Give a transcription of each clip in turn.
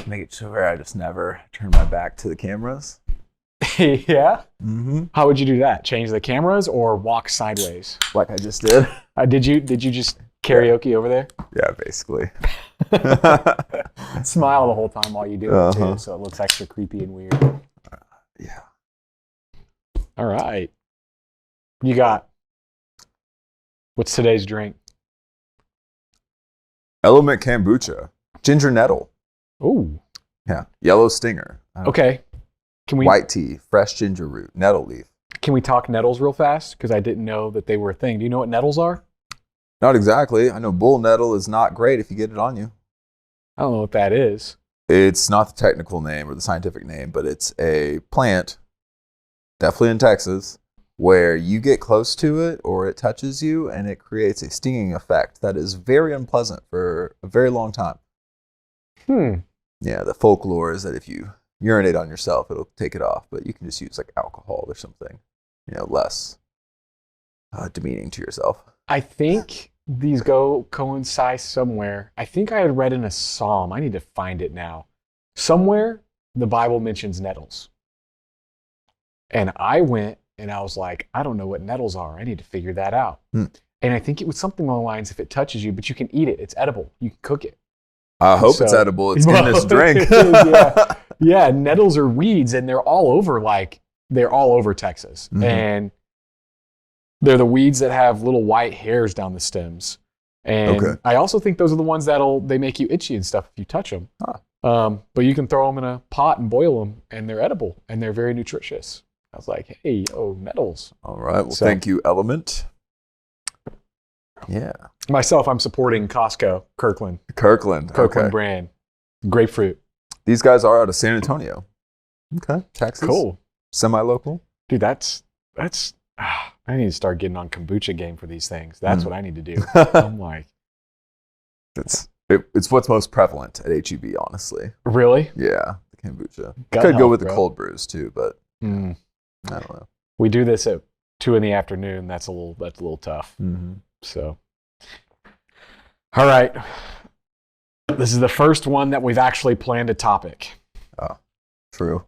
Make it so where I just never turn my back to the cameras. Yeah? Mm-hmm. How would you do that? Change the cameras or walk sideways? Like I just did. Did you just karaoke over there? Yeah, basically. Smile the whole time while you do it too, so it looks extra creepy and weird. Yeah. All right. You got, what's today's drink? Element kombucha. Ginger nettle. Ooh. Yeah. Yellow stinger. Okay. White tea. Fresh ginger root. Nettle leaf. Can we talk nettles real fast? Because I didn't know that they were a thing. Do you know what nettles are? Not exactly. I know bull nettle is not great if you get it on you. I don't know what that is. It's not the technical name or the scientific name, but it's a plant, definitely in Texas, where you get close to it or it touches you and it creates a stinging effect that is very unpleasant for a very long time. Yeah, the folklore is that if you urinate on yourself, it'll take it off, but you can just use like alcohol or something, less demeaning to yourself. I think these coincide somewhere. I think I had read in a psalm. I need to find it now. Somewhere the Bible mentions nettles. And I went and I was like, I don't know what nettles are. I need to figure that out. And I think it was something along the lines, if it touches you, but you can eat it. It's edible. You can cook it. I hope it's edible. It's in this drink. Yeah, nettles are weeds, and they're all over Texas. Mm-hmm. And they're the weeds that have little white hairs down the stems. And I also think those are the ones they make you itchy and stuff if you touch them. But you can throw them in a pot and boil them, and they're edible, and they're very nutritious. I was like, hey, nettles. All right. Well, thank you, Element. Yeah. Myself, I'm supporting Costco, Kirkland brand. Grapefruit. These guys are out of San Antonio. Okay. Texas. Cool. Semi-local. Dude, that's I need to start getting on kombucha game for these things. That's what I need to do. I'm like. It's what's most prevalent at HEB, honestly. Really? Yeah. The kombucha. Could go with the cold brews too, but I don't know. We do this at 2 p.m. That's a little tough. Mm-hmm. So, all right. This is the first one that we've actually planned a topic. Oh, true.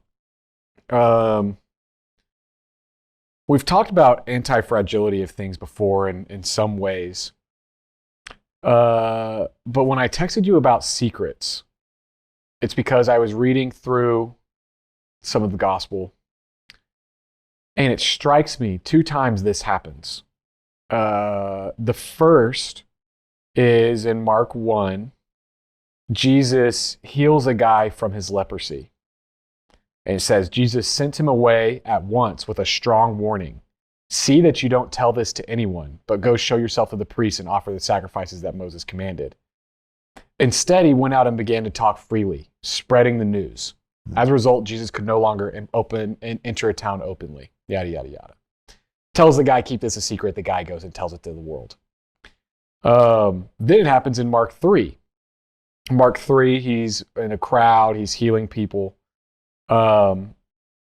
We've talked about anti-fragility of things before in some ways. But when I texted you about secrets, it's because I was reading through some of the gospel, and it strikes me 2 times this happens. The first is in Mark 1. Jesus heals a guy from his leprosy. And it says, Jesus sent him away at once with a strong warning. See that you don't tell this to anyone, but go show yourself to the priest and offer the sacrifices that Moses commanded. Instead, he went out and began to talk freely, spreading the news. As a result, Jesus could no longer enter a town openly. Yada, yada, yada. Tells the guy, keep this a secret. The guy goes and tells it to the world. Then it happens in Mark 3. Mark 3, he's in a crowd. He's healing people. And,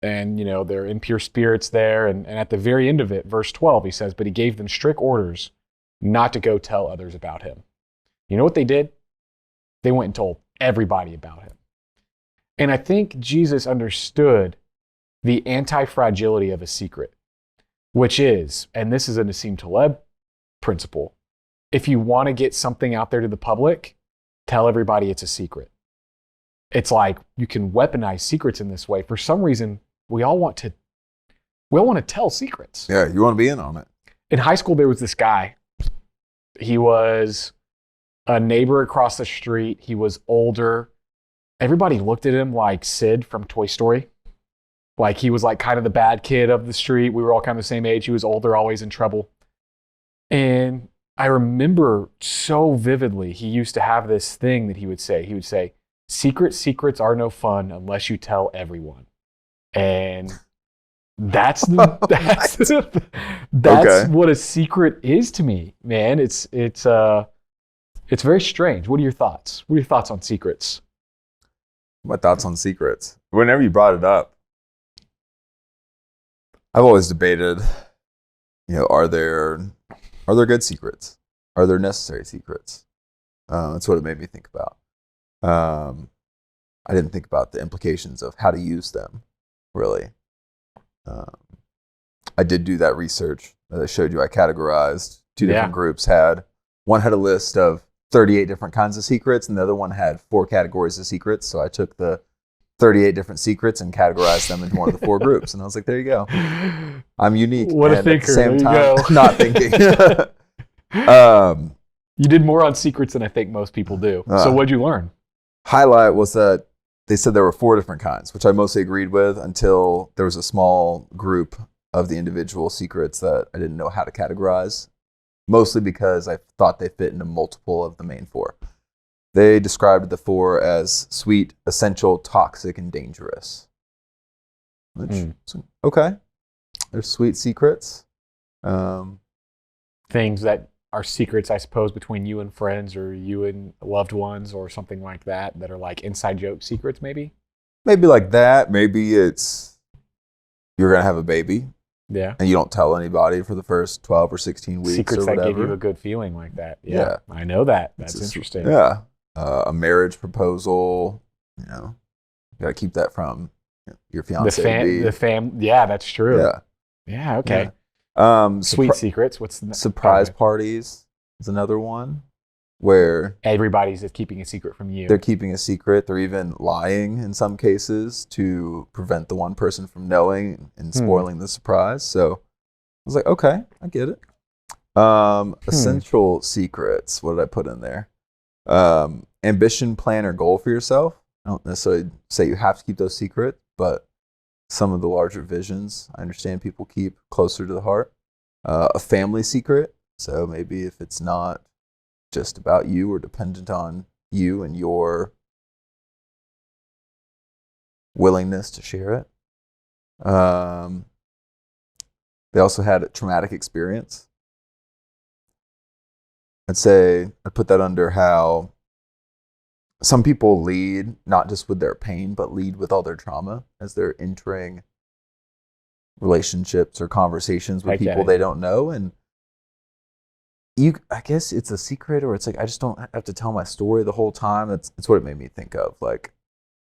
they're impure spirits there. And at the very end of it, verse 12, he says, but he gave them strict orders not to go tell others about him. You know what they did? They went and told everybody about him. And I think Jesus understood the anti-fragility of a secret, which is, and this is a Nassim Taleb principle, if you want to get something out there to the public, tell everybody it's a secret. It's like you can weaponize secrets in this way. For some reason, we all want to tell secrets. Yeah, you want to be in on it. In high school, there was this guy. He was a neighbor across the street. He was older. Everybody looked at him like Sid from Toy Story. Like he was like kind of the bad kid of the street. We were all kind of the same age. He was older, always in trouble. And I remember so vividly, he used to have this thing that he would say. He would say, secrets are no fun unless you tell everyone. And that's what a secret is to me, man. It's very strange. What are your thoughts? What are your thoughts on secrets? My thoughts on secrets. Whenever you brought it up, I've always debated, are there good secrets? Are there necessary secrets? That's what it made me think about. I didn't think about the implications of how to use them, really. I did do that research that I showed you. I categorized two different groups. One had a list of 38 different kinds of secrets, and the other one had 4 categories of secrets. So I took the 38 different secrets and categorized them into one of the 4 groups. And I was like, there you go. I'm unique. What a thinker. At the same time, not thinking. You did more on secrets than I think most people do. So what'd you learn? Highlight was that they said there were 4 different kinds, which I mostly agreed with until there was a small group of the individual secrets that I didn't know how to categorize, mostly because I thought they fit into multiple of the main 4. They described the 4 as sweet, essential, toxic, and dangerous. Which, okay. There's sweet secrets. Things that are secrets, I suppose, between you and friends or you and loved ones or something like that are like inside joke secrets, maybe? Maybe like that. Maybe it's you're going to have a baby. Yeah. And you don't tell anybody for the first 12 or 16 weeks secrets or whatever. That give you a good feeling like that. Yeah. I know that. That's interesting. Yeah. A marriage proposal, you got to keep that from your fiance. Yeah, that's true. Yeah. Yeah, okay. Yeah. Sweet secrets. What's the surprise parties is another one where everybody's just keeping a secret from you. They're keeping a secret. They're even lying in some cases to prevent the one person from knowing and spoiling the surprise. So I was like, okay, I get it. Essential secrets. What did I put in there? Ambition, plan, or goal for yourself. I don't necessarily say you have to keep those secret, but some of the larger visions I understand people keep closer to the heart. A family secret. So maybe if it's not just about you or dependent on you and your willingness to share it. They also had a traumatic experience. I'd say I put that under how some people lead not just with their pain, but lead with all their trauma as they're entering relationships or conversations with people they don't know. And I guess it's a secret, or it's like I just don't have to tell my story the whole time. It's what it made me think of. Like,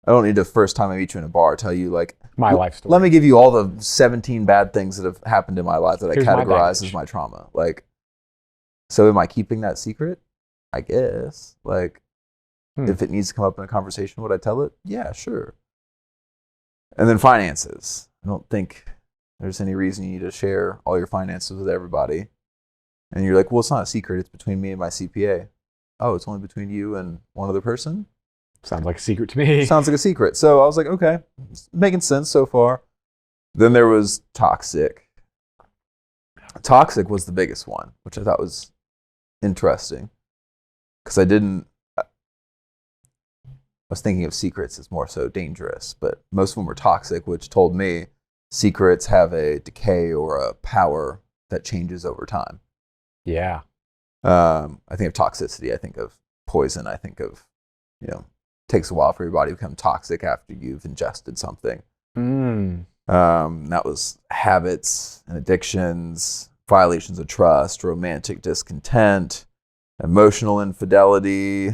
I don't need the first time I meet you in a bar tell you like my life story. Let me give you all the 17 bad things that have happened in my life that I categorize as my trauma. Like, so am I keeping that secret? I guess. Like, if it needs to come up in a conversation, would I tell it? Yeah, sure. And then finances. I don't think there's any reason you need to share all your finances with everybody. And you're like, well, it's not a secret. It's between me and my CPA. Oh, it's only between you and one other person? Sounds like a secret to me. Sounds like a secret. So I was like, okay, it's making sense so far. Then there was toxic. Toxic was the biggest one, which I thought was interesting. Because I was thinking of secrets as more so dangerous, but most of them were toxic, which told me secrets have a decay or a power that changes over time. Yeah. I think of toxicity. I think of poison. I think of, takes a while for your body to become toxic after you've ingested something. That was habits and addictions, violations of trust, romantic discontent, emotional infidelity,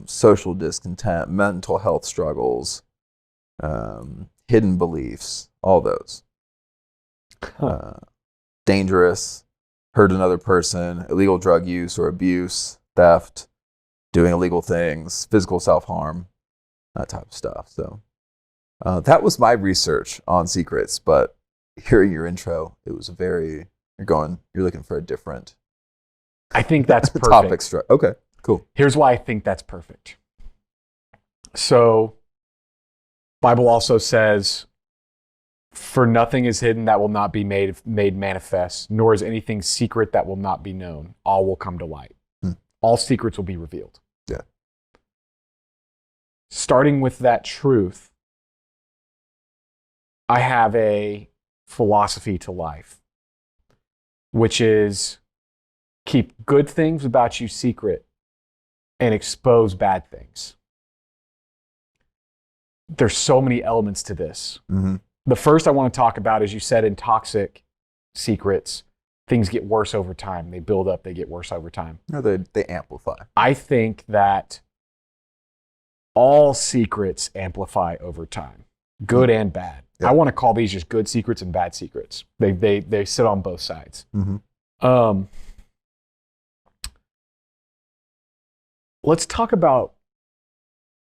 social discontent, mental health struggles, hidden beliefs, all those. Dangerous, hurt another person, illegal drug use or abuse, theft, doing illegal things, physical self-harm, that type of stuff. So that was my research on secrets, but hearing your intro, it was you're looking for a different I think that's perfect. topic. Okay, cool. Here's why I think that's perfect. So, Bible also says, for nothing is hidden that will not be made manifest, nor is anything secret that will not be known. All will come to light. All secrets will be revealed. Yeah. Starting with that truth, I have a philosophy to life, which is keep good things about you secret and expose bad things. There's so many elements to this. The first I want to talk about, as you said, in toxic secrets, things get worse over time. They build up, they get worse over time. No, they amplify. I think that all secrets amplify over time, good and bad. Yeah. I want to call these just good secrets and bad secrets. They sit on both sides. Mm-hmm. Let's talk about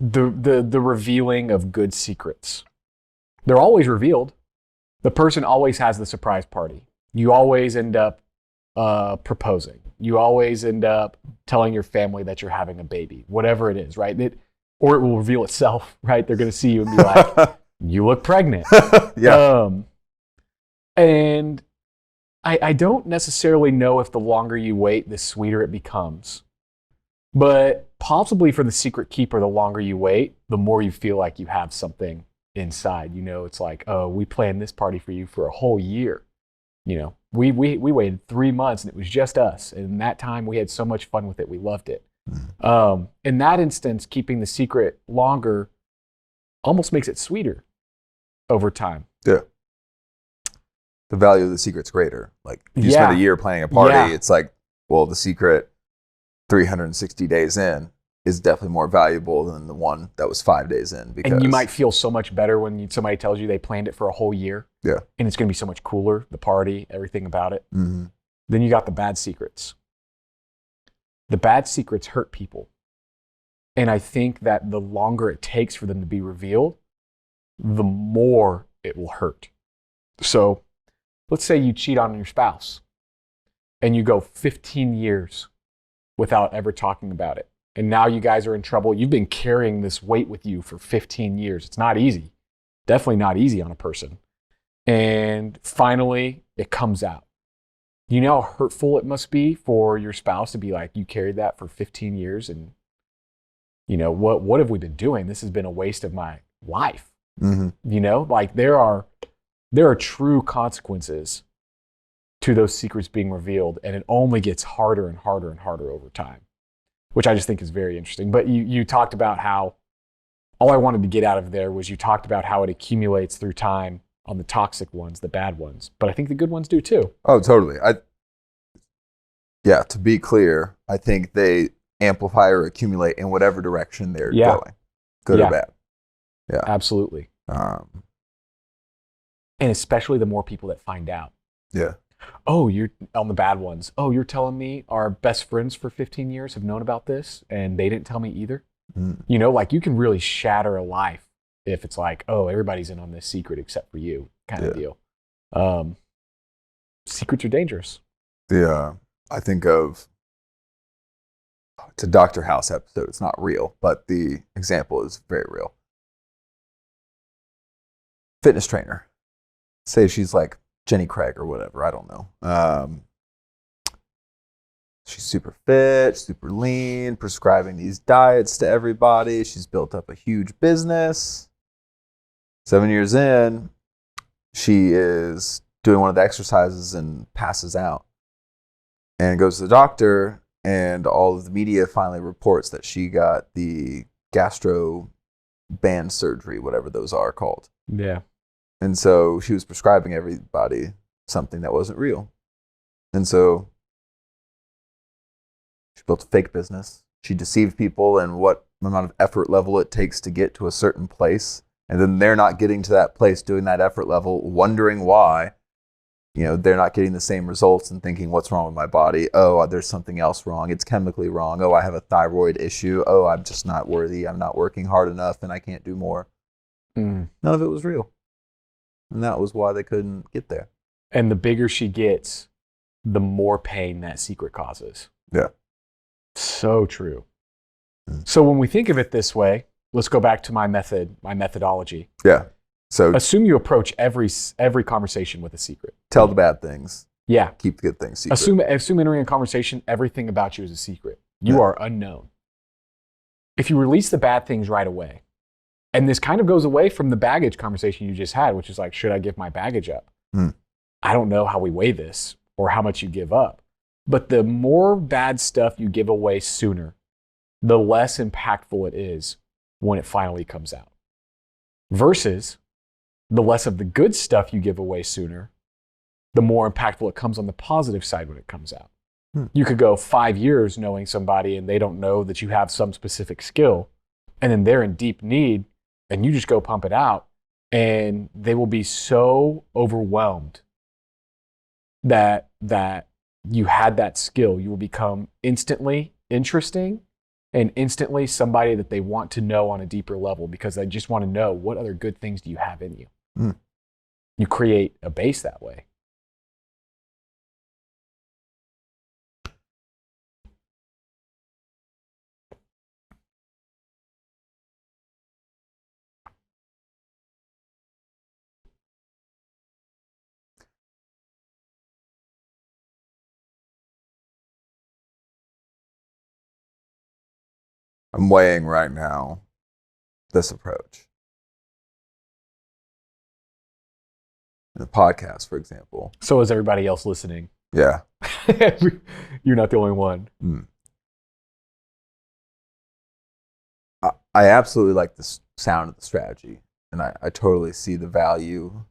the revealing of good secrets. They're always revealed. The person always has the surprise party. You always end up proposing. You always end up telling your family that you're having a baby, whatever it is, right? Or it will reveal itself, right? They're going to see you and be like, you look pregnant. Yeah. And I don't necessarily know if the longer you wait, the sweeter it becomes. But possibly for the secret keeper, the longer you wait, the more you feel like you have something inside. You know, it's like, oh, we planned this party for you for a whole year. You know, we waited 3 months and it was just us. And in that time, we had so much fun with it. We loved it. In that instance, keeping the secret longer almost makes it sweeter over time. Yeah. The value of the secret's greater. Like, if you spend a year planning a party, it's like, well, the secret 360 days in is definitely more valuable than the one that was 5 days in. Because, and you might feel so much better when somebody tells you they planned it for a whole year. Yeah. And it's going to be so much cooler, the party, everything about it. Mm-hmm. Then you got the bad secrets. The bad secrets hurt people. And I think that the longer it takes for them to be revealed, the more it will hurt. So let's say you cheat on your spouse and you go 15 years without ever talking about it. And now you guys are in trouble. You've been carrying this weight with you for 15 years. It's not easy. Definitely not easy on a person. And finally, it comes out. You know how hurtful it must be for your spouse to be like, you carried that for 15 years and, you know, what have we been doing? This has been a waste of my life. Mm-hmm. You know, like there are true consequences to those secrets being revealed, and it only gets harder and harder and harder over time, which I just think is very interesting. But you talked about how, all I wanted to get out of there was you talked about how it accumulates through time on the toxic ones, the bad ones. But I think the good ones do too. Oh, totally. To be clear, I think they amplify or accumulate in whatever direction they're going, good or bad. Yeah, absolutely. And especially the more people that find out. Yeah. Oh, you're on the bad ones. Oh, you're telling me our best friends for 15 years have known about this and they didn't tell me either. You know, like you can really shatter a life if it's like, oh, everybody's in on this secret except for you kind of deal. Secrets are dangerous. I think of, it's a Dr. House episode. It's not real, but the example is very real. Fitness trainer. Say she's like Jenny Craig or whatever. I don't know. She's super fit, super lean, prescribing these diets to everybody. She's built up a huge business. 7 years in, she is doing one of the exercises and passes out. And goes to the doctor, and all of the media finally reports that she got the gastro band surgery, whatever those are called. Yeah. And so she was prescribing everybody something that wasn't real. And so she built a fake business. She deceived people and what amount of effort level it takes to get to a certain place. And then they're not getting to that place, doing that effort level, wondering why. You know, they're not getting the same results and thinking, what's wrong with my body? Oh, there's something else wrong. It's chemically wrong. Oh, I have a thyroid issue. Oh, I'm just not worthy. I'm not working hard enough and I can't do more. None of it was real. And that was why they couldn't get there. And the bigger she gets, the more pain that secret causes. Yeah. So true. So when we think of it this way, let's go back to my methodology. Yeah. So assume you approach every conversation with a secret. Tell the bad things. Yeah. Keep the good things secret. Assume entering a conversation, everything about you is a secret. You are unknown. If you release the bad things right away, and this kind of goes away from the baggage conversation you just had, which is like, should I give my baggage up? I don't know how we weigh this or how much you give up. But the more bad stuff you give away sooner, the less impactful it is when it finally comes out. Versus the less of the good stuff you give away sooner, the more impactful it comes on the positive side when it comes out. You could go 5 years knowing somebody and they don't know that you have some specific skill, and then they're in deep need and you just go pump it out, and they will be so overwhelmed that you had that skill. You will become instantly interesting and instantly somebody that they want to know on a deeper level, because they just want to know, what other good things do you have in you? You create a base that way. I'm weighing right now this approach. In the podcast, for example. So is everybody else listening. Yeah. You're not the only one. I absolutely like the sound of the strategy, and I totally see the value.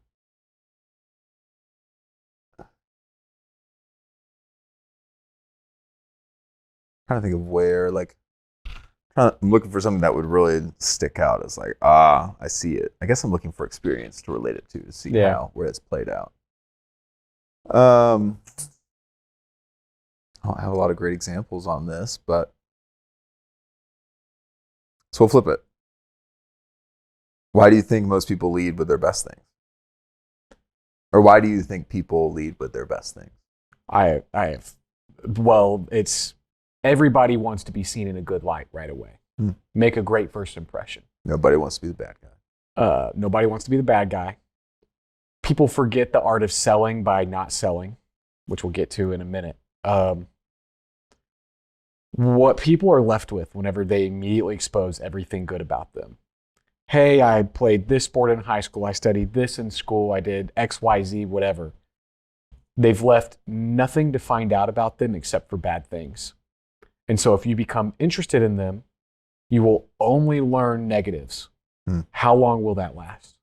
Trying to think of where, I'm looking for something that would really stick out as I see it. I guess I'm looking for experience to relate it to see where it's played out. I don't have a lot of great examples on this, but so we'll flip it. Why do you think most people lead with their best things? Or why do you think people lead with their best things? It's everybody wants to be seen in a good light right away. Make a great first impression. Nobody wants to be the bad guy. Nobody wants to be the bad guy. People forget the art of selling by not selling, which we'll get to in a minute. What people are left with whenever they immediately expose everything good about them. Hey, I played this sport in high school. I studied this in school. I did X, Y, Z, whatever. They've left nothing to find out about them except for bad things. And so if you become interested in them, you will only learn negatives. How long will that last?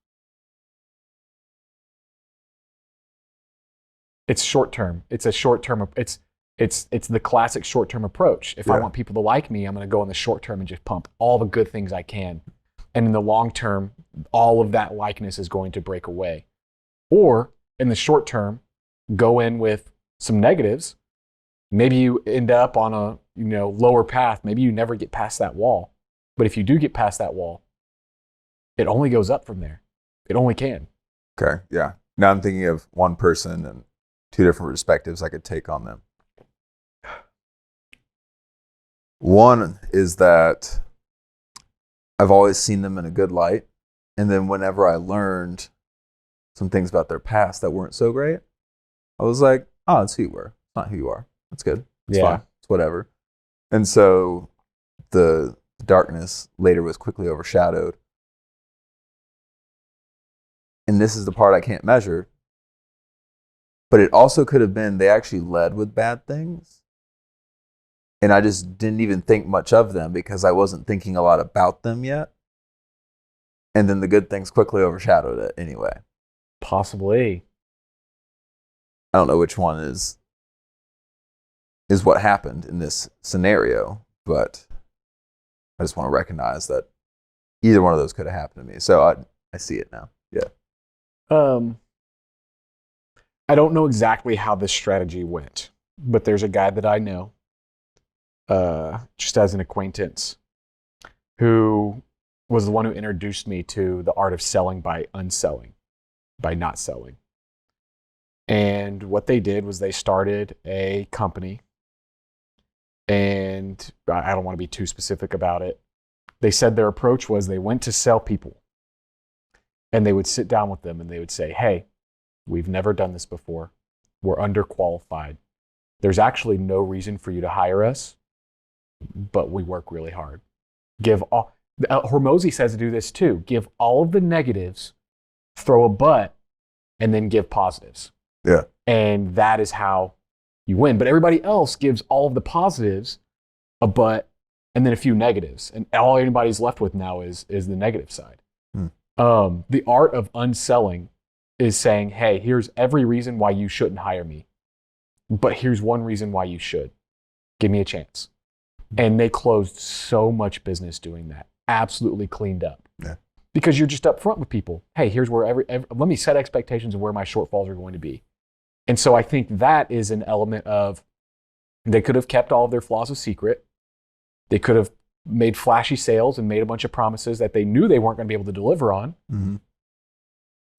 It's short term. It's a short term. It's the classic short term approach. If I want people to like me, I'm going to go in the short term and just pump all the good things I can. And in the long term, all of that likeness is going to break away. Or in the short term, go in with some negatives. Maybe you end up on a lower path. Maybe you never get past that wall. But if you do get past that wall, it only goes up from there. It only can. Okay, yeah. Now I'm thinking of one person and two different perspectives I could take on them. One is that I've always seen them in a good light. And then whenever I learned some things about their past that weren't so great, I was like, oh, it's who you were. It's not who you are. That's good. It's fine. It's whatever. And so the darkness later was quickly overshadowed. And this is the part I can't measure. But it also could have been they actually led with bad things. And I just didn't even think much of them because I wasn't thinking a lot about them yet. And then the good things quickly overshadowed it anyway. Possibly. I don't know which one is what happened in this scenario, but I just want to recognize that either one of those could have happened to me. So I see it now. Yeah. I don't know exactly how this strategy went, but there's a guy that I know, just as an acquaintance, who was the one who introduced me to the art of selling by unselling, by not selling. And what they did was they started a company, and I don't want to be too specific about it. They said their approach was they went to sell people, and they would sit down with them and they would say, hey, we've never done this before. We're underqualified. There's actually no reason for you to hire us, but we work really hard. Hormozy says to do this too. Give all of the negatives, throw a but, and then give positives. Yeah. And that is how you win. But everybody else gives all of the positives, a but, and then a few negatives. And all anybody's left with now is the negative side. The Art of Unselling is saying, hey, here's every reason why you shouldn't hire me, but here's one reason why you should. Give me a chance. And they closed so much business doing that. Absolutely cleaned up. Yeah. Because you're just upfront with people. Hey, here's where let me set expectations of where my shortfalls are going to be. And so I think that is an element of, they could have kept all of their flaws a secret. They could have made flashy sales and made a bunch of promises that they knew they weren't going to be able to deliver on. Mm-hmm.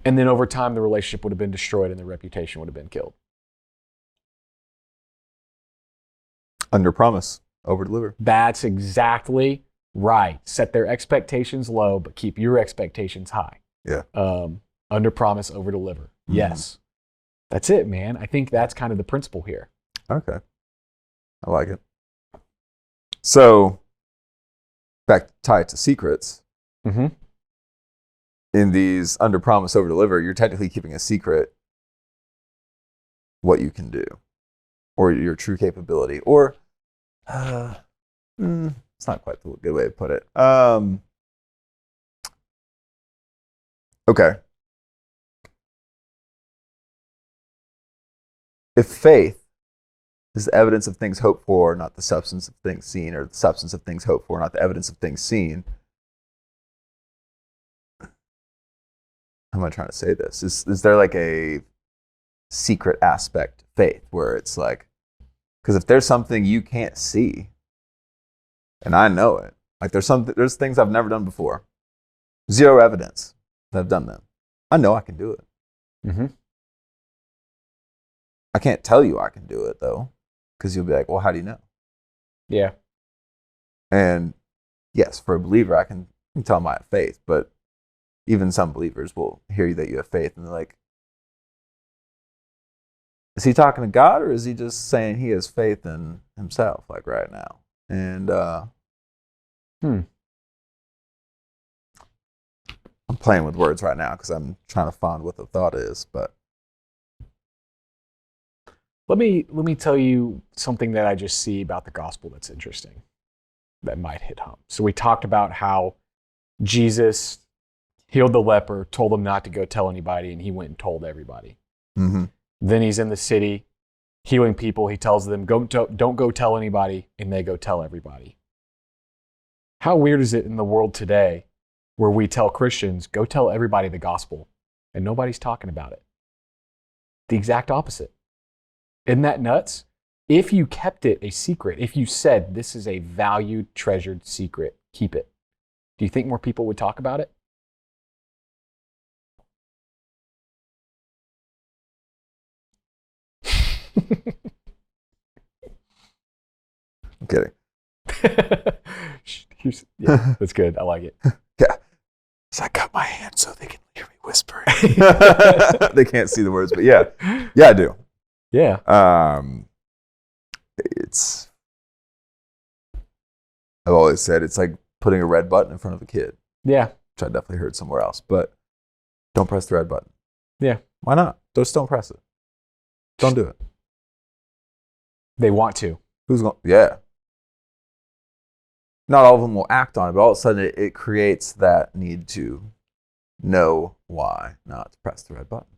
And then over time, the relationship would have been destroyed and the reputation would have been killed. Under promise, over deliver. That's exactly right. Set their expectations low, but keep your expectations high. Yeah. Under promise, over deliver. Mm-hmm. Yes. That's it, man. I think that's kind of the principle here. Okay. I like it. So, back tied to secrets. Mm-hmm. In these under promise, over deliver, you're technically keeping a secret what you can do, or your true capability, or it's not quite the good way to put it. Okay. If faith is the evidence of things hoped for, not the substance of things seen, or the substance of things hoped for, not the evidence of things seen. How am I trying to say this? Is there like a secret aspect to faith where it's like, because if there's something you can't see, and I know it, like there's things I've never done before, zero evidence that I've done them. I know I can do it. Mm-hmm. I can't tell you I can do it though, because you'll be like, well, how do you know? Yeah. And yes, for a believer, I can tell them I have faith, but even some believers will hear that you have faith and they're like, is he talking to God or is he just saying he has faith in himself, like right now? And I'm playing with words right now because I'm trying to find what the thought is, but let me tell you something that I just see about the gospel that's interesting, that might hit home. So we talked about how Jesus healed the leper, told him not to go tell anybody, and he went and told everybody. Mm-hmm. Then he's in the city healing people. He tells them, don't go tell anybody, and they go tell everybody. How weird is it in the world today where we tell Christians, go tell everybody the gospel, and nobody's talking about it? The exact opposite. Isn't that nuts? If you kept it a secret, if you said this is a valued, treasured secret, keep it, do you think more people would talk about it? I'm kidding. Yeah, that's good. I like it. Yeah. So I cut my hand so they can hear me whispering. They can't see the words, but yeah, I do. Yeah. I've always said it's like putting a red button in front of a kid. Yeah. Which I definitely heard somewhere else, but don't press the red button. Yeah. Why not? Just don't press it. Don't do it. They want to. Who's going? Yeah. Not all of them will act on it, but all of a sudden it creates that need to know why not to press the red button.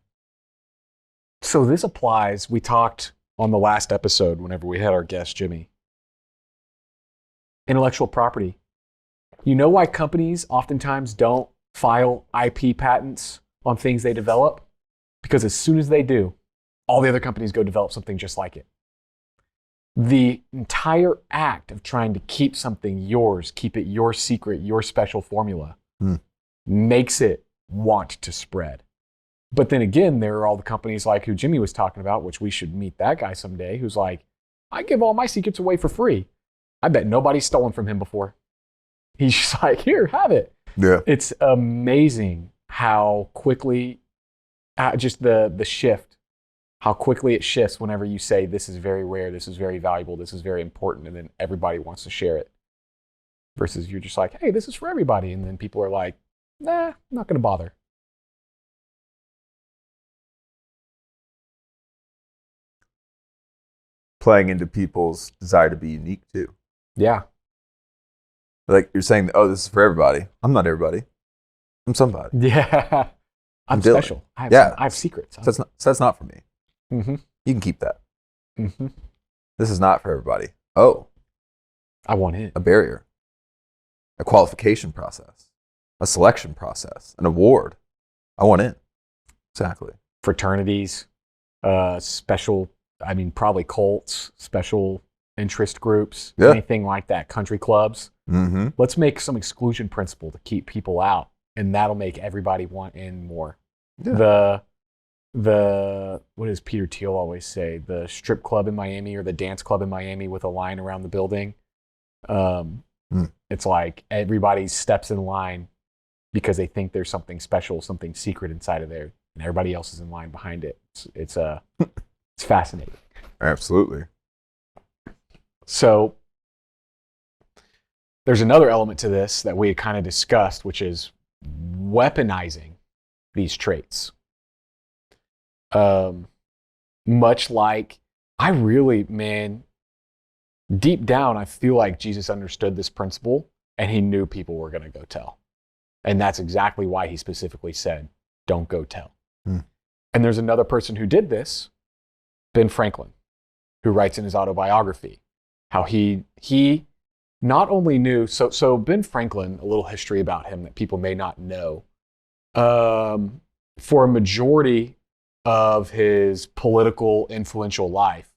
So this applies. We talked on the last episode whenever we had our guest, Jimmy. Intellectual property. You know why companies oftentimes don't file IP patents on things they develop? Because as soon as they do, all the other companies go develop something just like it. The entire act of trying to keep something yours, keep it your secret, your special formula, makes it want to spread. But then again, there are all the companies like who Jimmy was talking about, which we should meet that guy someday, who's like, I give all my secrets away for free. I bet nobody's stolen from him before. He's just like, here, have it. Yeah. It's amazing how quickly, just the shift, how quickly it shifts whenever you say, this is very rare, this is very valuable, this is very important, and then everybody wants to share it. Versus you're just like, hey, this is for everybody. And then people are like, nah, I'm not going to bother. Playing into people's desire to be unique too. Yeah. Like you're saying, oh, this is for everybody. I'm not everybody. I'm somebody. Yeah. I'm Dylan. special. I have secrets. So that's not for me. Mm-hmm. You can keep that. Mm-hmm. This is not for everybody. Oh, I want in. a barrier, a qualification process, a selection process, an award. I want in. Exactly. Fraternities, special, probably cults, special interest groups, anything like that, country clubs. Mm-hmm. Let's make some exclusion principle to keep people out, and that'll make everybody want in more. Yeah. What does Peter Thiel always say? The strip club in Miami or the dance club in Miami with a line around the building. It's like everybody steps in line because they think there's something special, something secret inside of there, and everybody else is in line behind it. It's fascinating. Absolutely. So there's another element to this that we had kind of discussed, which is weaponizing these traits. Much like deep down, I feel like Jesus understood this principle and he knew people were going to go tell. And that's exactly why he specifically said, don't go tell. And there's another person who did this, Ben Franklin, who writes in his autobiography how he not only knew, so Ben Franklin, a little history about him that people may not know. For a majority of his political influential life,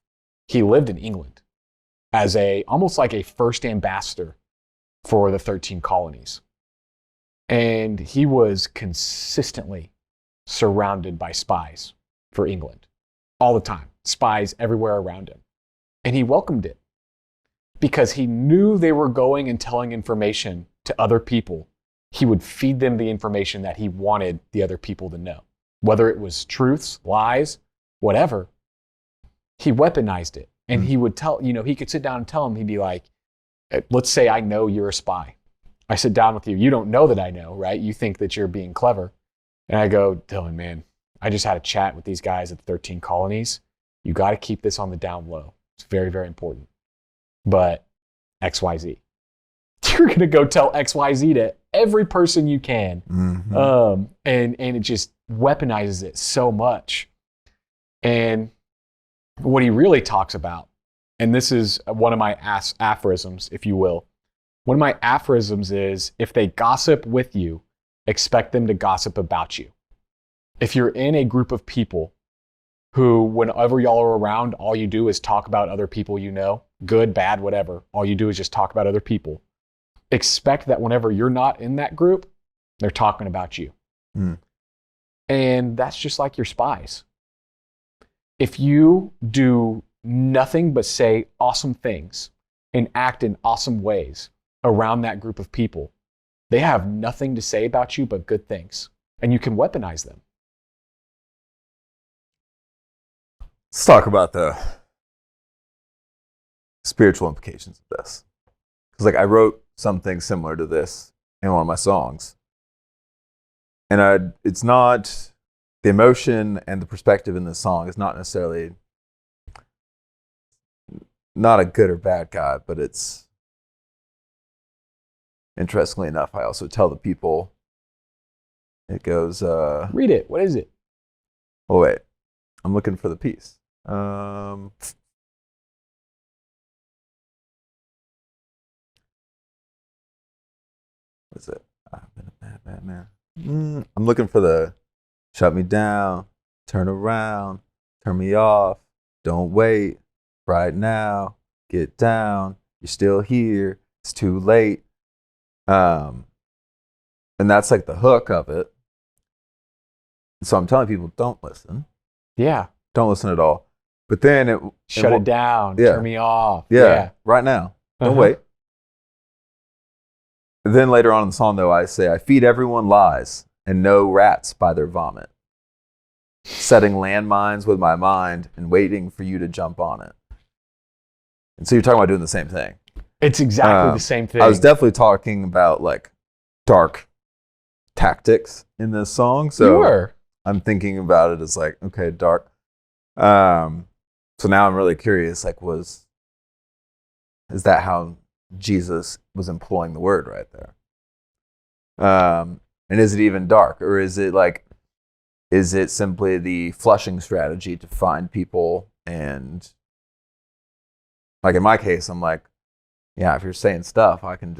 he lived in England as almost like a first ambassador for the 13 colonies. And he was consistently surrounded by spies for England all the time, spies everywhere around him. And he welcomed it because he knew they were going and telling information to other people. He would feed them the information that he wanted the other people to know. Whether it was truths, lies, whatever, he weaponized it. And he would tell, he could sit down and tell him, he'd be like, let's say I know you're a spy. I sit down with you. You don't know that I know, right? You think that you're being clever. And I go, Dylan, man, I just had a chat with these guys at the 13 colonies. You got to keep this on the down low. It's very, very important. But XYZ. You're going to go tell XYZ to every person you can. Mm-hmm. And it just weaponizes it so much. And what he really talks about, and this is one of my aphorisms, if you will. One of my aphorisms is, if they gossip with you, expect them to gossip about you. If you're in a group of people who, whenever y'all are around, all you do is talk about other people you know, good, bad, whatever, all you do is just talk about other people. Expect that whenever you're not in that group, they're talking about you. And that's just like your spies. If you do nothing but say awesome things and act in awesome ways around that group of people, they have nothing to say about you but good things. And you can weaponize them. Let's talk about the spiritual implications of this. Because I wrote something similar to this in one of my songs. And it's not, the emotion and the perspective in this song is not necessarily not a good or bad guy, but it's, interestingly enough, I also tell the people, it goes... Read it. What is it? Oh, wait. I'm looking for the piece. What is it? I've been a bad man. I'm looking for the shut me down, turn around, turn me off, don't wait, right now, get down, you're still here, it's too late. And that's like the hook of it. So I'm telling people, don't listen. Yeah. Don't listen at all. But then shut it down, turn me off. Yeah. Right now. Don't wait. Then later on in the song, though, I say, I feed everyone lies and know rats by their vomit. Setting landmines with my mind and waiting for you to jump on it. And so you're talking about doing the same thing. It's exactly the same thing. I was definitely talking about like dark tactics in this song. So you were. I'm thinking about it as like, okay, dark. So now I'm really curious, like, is that how Jesus was employing the word right there? And is it even dark? Or is it simply the flushing strategy to find people? And like in my case, I'm like, yeah, if you're saying stuff, I can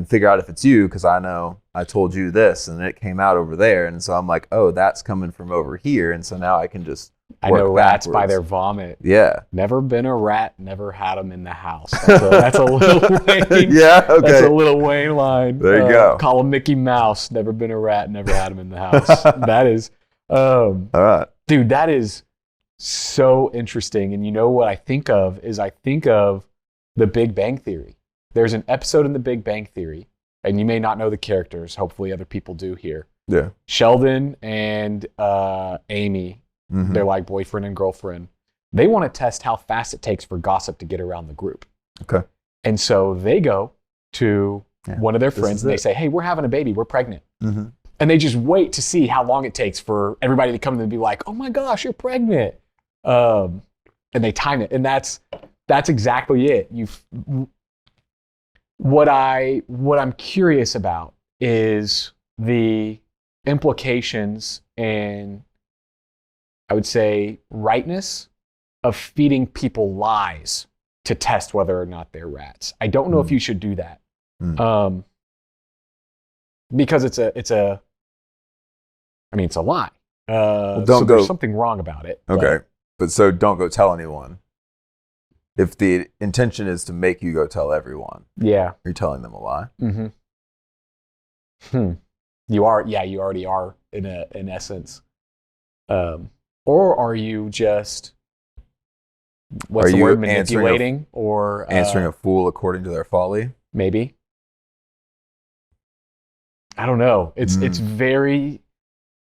figure out if it's you because I know I told you this and it came out over there. And so I'm like, oh, that's coming from over here. And so now I can just I know rats backwards. by their vomit. Yeah. Never been a rat, never had them in the house. That's a little Wayne. Yeah, okay. That's a little Wayne line. There you go. Call him Mickey Mouse. Never been a rat, never had him in the house. That is, all right. Dude, that is so interesting. And you know what I think of is I think of the Big Bang Theory. There's an episode in the Big Bang Theory, and you may not know the characters. Hopefully other people do here. Yeah. Sheldon and Amy, they're like boyfriend and girlfriend. They want to test how fast it takes for gossip to get around the group. Okay. And so they go to one of their friends and they say, hey, we're having a baby. We're pregnant. Mm-hmm. And they just wait to see how long it takes for everybody to come in and be like, oh my gosh, you're pregnant. And they time it. And that's exactly it. What I'm curious about is the implications and I would say rightness of feeding people lies to test whether or not they're rats. I don't know if you should do that. Because it's a lie. There's something wrong about it. Okay. But so don't go tell anyone. If the intention is to make you go tell everyone, you're telling them a lie. You already are in essence. Or are you just manipulating or answering a fool according to their folly? Maybe. I don't know. It's very.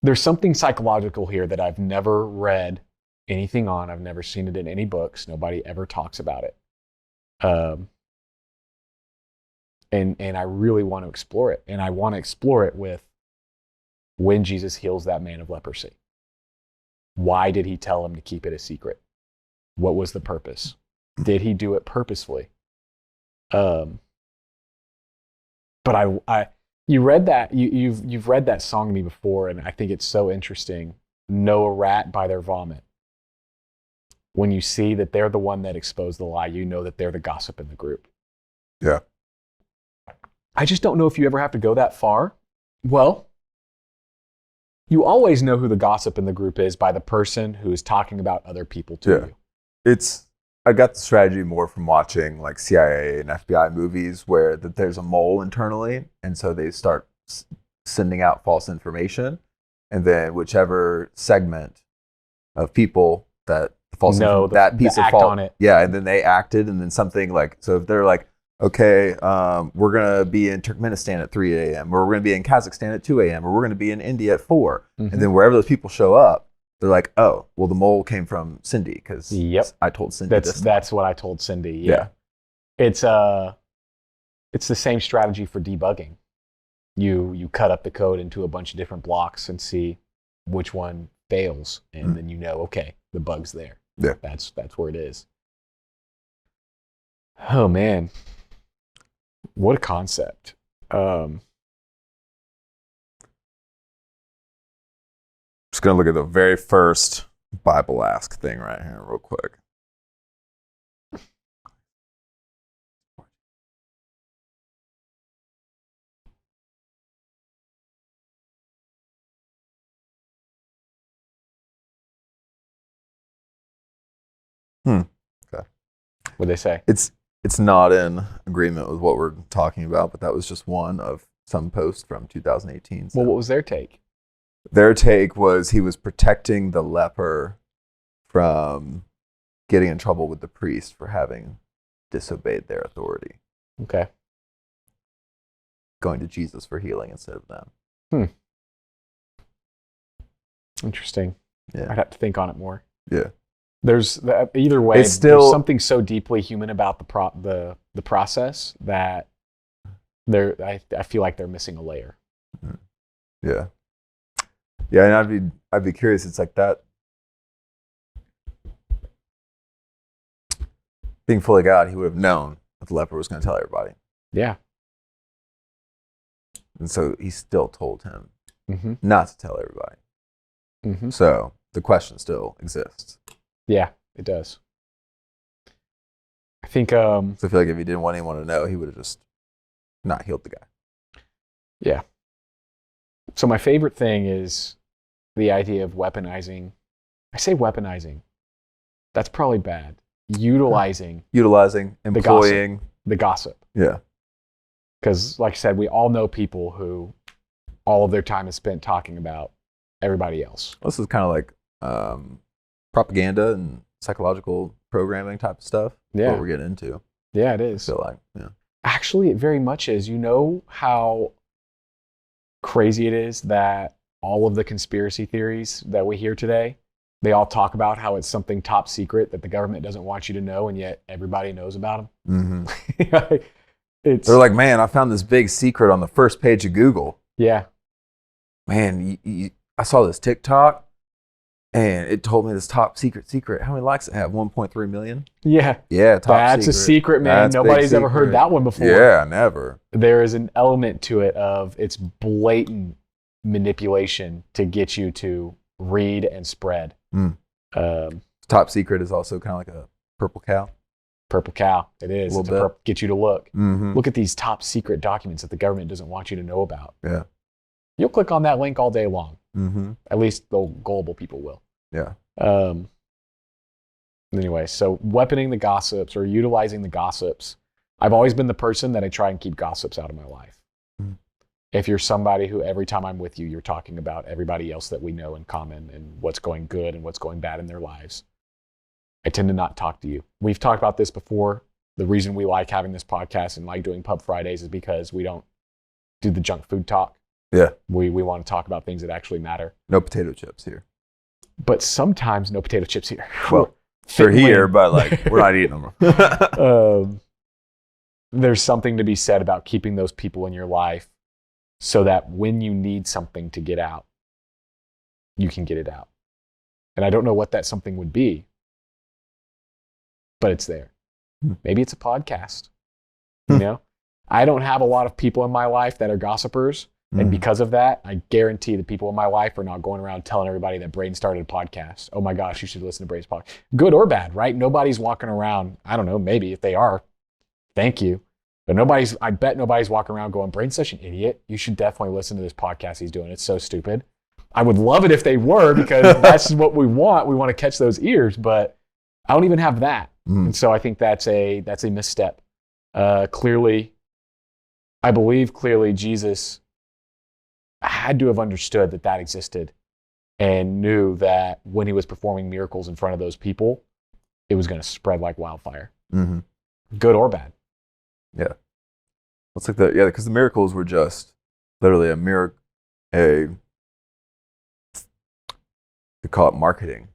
There's something psychological here that I've never read anything on. I've never seen it in any books. Nobody ever talks about it. And I really want to explore it. And I want to explore it with when Jesus heals that man of leprosy. Why did he tell him to keep it a secret? What was the purpose? Did he do it purposefully? But you read that you've read that song to me before, and I think it's so interesting. Know a rat by their vomit. When you see that they're the one that exposed the lie, you know that they're the gossip in the group. Yeah. I just don't know if you ever have to go that far. Well, you always know who the gossip in the group is by the person who is talking about other people to you. I got the strategy more from watching like CIA and FBI movies where that there's a mole internally, and so they start sending out false information, and then whichever segment of people that the false that piece of fault on it. Yeah, and then they acted, and then something like, so if they're like, okay, we're gonna be in Turkmenistan at 3 a.m. or we're gonna be in Kazakhstan at 2 a.m. or we're gonna be in India at 4, and then wherever those people show up, they're like, oh, well, the mole came from Cindy because I told Cindy that's what I told Cindy. Yeah. It's the same strategy for debugging. You cut up the code into a bunch of different blocks and see which one fails, and then you know, okay, the bug's there. Yeah, that's where it is. Oh man, what a concept. Just going to look at the very first Bible Ask thing right here real quick. Okay. What'd they say? It's not in agreement with what we're talking about, but that was just one of some posts from 2018. So. Well, what was their take? Their take was he was protecting the leper from getting in trouble with the priest for having disobeyed their authority. Okay. Going to Jesus for healing instead of them. Interesting. Yeah. I'd have to think on it more. Yeah. There's either way. It's still, there's something so deeply human about the process that I feel like they're missing a layer. Yeah. Yeah, and I'd be curious. It's like that. Being fully God, he would have known that the leper was going to tell everybody. Yeah. And so he still told him Mm-hmm. not to tell everybody. Mm-hmm. So the question still exists. Yeah, it does. I think, So I feel like if he didn't want anyone to know, he would have just not healed the guy. yeah. So my favorite thing is the idea of weaponizing. I say weaponizing. That's probably bad. Utilizing Utilizing, employing. the gossip. Yeah. Because, like I said, we all know people who all of their time is spent talking about everybody else. This is kind of like propaganda and psychological programming type of stuff. Yeah. What we're getting into. Yeah, it I is. feel like, yeah. Actually, it very much is. You know how crazy it is that all of the conspiracy theories that we hear today, they all talk about how it's something top secret that the government doesn't want you to know, and yet everybody knows about them. Mm-hmm. They're like, man, I found this big secret on the first page of Google. Yeah. Man, I saw this TikTok, and it told me this top secret. How many likes it have? 1.3 million? Yeah. Yeah, top That's secret. a secret, man. That's Nobody's ever heard that one before. Yeah, never. There is an element to it of it's blatant manipulation to get you to read and spread. Top secret is also kind of like a purple cow. Purple cow. It is. It's get you to look. Mm-hmm. Look at these top secret documents that the government doesn't want you to know about. Yeah. You'll click on that link all day long. Mm-hmm. At least the gullible people will. Yeah. Anyway, so weaponing the gossips or utilizing the gossips. I've always been the person that I try and keep gossips out of my life. Mm-hmm. If you're somebody who every time I'm with you, you're talking about everybody else that we know in common and what's going good and what's going bad in their lives, I tend to not talk to you. We've talked about this before. The reason we like having this podcast and like doing Pub Fridays is because we don't do the junk food talk. Yeah. We want to talk about things that actually matter. No potato chips here. But sometimes no potato chips here. Well, they're here, but like we're not eating them. There's something to be said about keeping those people in your life so that when you need something to get out, you can get it out. And I don't know what that something would be, but it's there. Maybe it's a podcast. You know, I don't have a lot of people in my life that are gossipers. And because of that, I guarantee the people in my life are not going around telling everybody that Braden started a podcast. Oh my gosh, you should listen to Braden's podcast. Good or bad, right? Nobody's walking around. I don't know, maybe if they are, thank you. But I bet nobody's walking around going, Braden's such an idiot. You should definitely listen to this podcast he's doing. It's so stupid. I would love it if they were, because that's what we want. We want to catch those ears, but I don't even have that. And so I think that's a misstep. I believe clearly Jesus had to have understood that existed and knew that when he was performing miracles in front of those people, it was going to spread like wildfire. Mm-hmm. Good or bad. Yeah. It's like because the miracles were just literally a miracle, they call it marketing.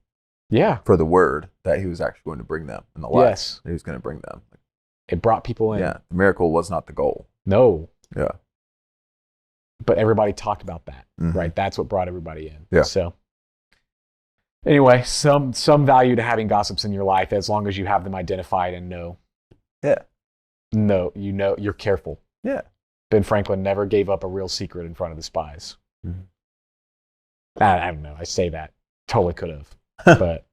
Yeah. For the word that he was actually going to bring them in the life. Yes. He was going to bring them. It brought people in. Yeah. The miracle was not the goal. No. Yeah. But everybody talked about that, right? That's what brought everybody in. Yeah. So anyway, some value to having gossips in your life as long as you have them identified and know. Yeah. No, you're careful. Yeah. Ben Franklin never gave up a real secret in front of the spies. Mm-hmm. I don't know. I say that. Totally could have. But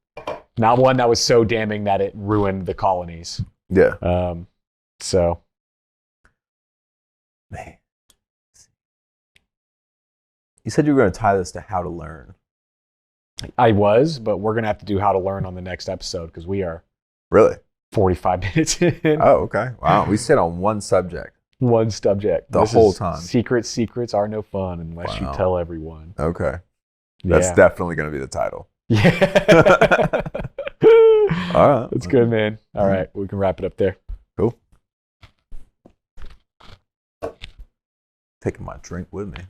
not one that was so damning that it ruined the colonies. Yeah. So. Man. You said you were going to tie this to how to learn. I was, but we're going to have to do how to learn on the next episode because we are really 45 minutes in. Oh, okay. Wow. We stayed on one subject. One subject. The whole time. Secrets are no fun unless you tell everyone. Okay. That's definitely going to be the title. Yeah. All right. That's good, man. All right. We can wrap it up there. Cool. Taking my drink with me.